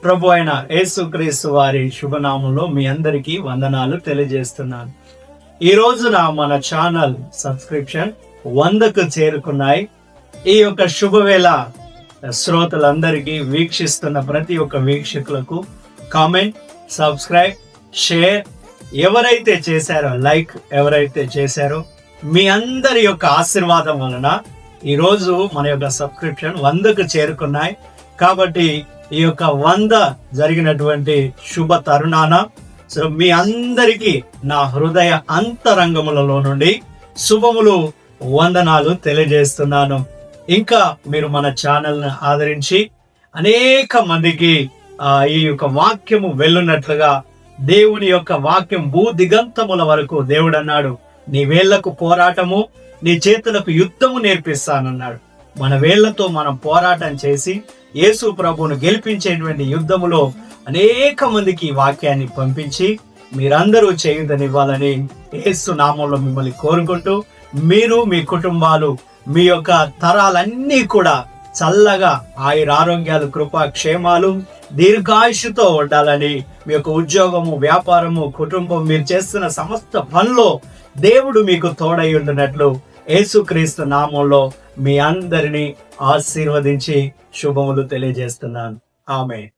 ప్రభు అయిన యేసుక్రీస్తు వారి శుభనామంలో మీ అందరికీ వందనాలు తెలియజేస్తున్నాను. ఈ రోజున మన ఛానల్ సబ్స్క్రిప్షన్ 100కు చేరుకున్నాయి. ఈ యొక్క శుభవేళ శ్రోతలందరికీ, వీక్షిస్తున్న ప్రతి ఒక్క వీక్షకులకు కామెంట్, సబ్స్క్రైబ్, షేర్ ఎవరైతే చేశారో, లైక్ ఎవరైతే చేశారో, మీ అందరి యొక్క ఆశీర్వాదం వలన ఈరోజు మన యొక్క సబ్స్క్రిప్షన్ 100కు చేరుకున్నాయి. కాబట్టి ఈ యొక్క 100 జరిగినటువంటి శుభ తరుణాన మీ అందరికీ నా హృదయ అంతరంగములలో నుండి శుభములు, వందనాలు తెలియజేస్తున్నాను. ఇంకా మీరు మన ఛానల్ని ఆదరించి అనేక మందికి ఈ యొక్క వాక్యము వెళ్ళున్నట్లుగా, దేవుని యొక్క వాక్యం భూ దిగంతముల వరకు దేవుడు అన్నాడు, నీ వేళ్లకు పోరాటము, నీ చేతులకు యుద్ధము నేర్పిస్తానన్నాడు. మన వేళ్లతో మనం పోరాటం చేసి యేసు ప్రభువును గెలిపించేటువంటి యుద్ధములో అనేక మందికి ఈ వాక్యాన్ని పంపించి మీరందరూ చేయుదనివ్వాలని యేసు నామంలో మిమ్మల్ని కోరుకుంటూ, మీరు మీ కుటుంబాలు, మీ యొక్క తరాలన్నీ కూడా చల్లగా ఆయురారోగ్యాలు, కృపా క్షేమాలు, దీర్ఘాయుషుతో ఉండాలని, మీ యొక్క ఉద్యోగము, వ్యాపారము, కుటుంబం, మీరు చేస్తున్న సమస్త పనిలో దేవుడు మీకు తోడై ఉండినట్లు యేసుక్రీస్తు నామంలో మీ అందరినీ ఆశీర్వదించి శుభములు తెలియజేస్తున్నాను. ఆమేన్.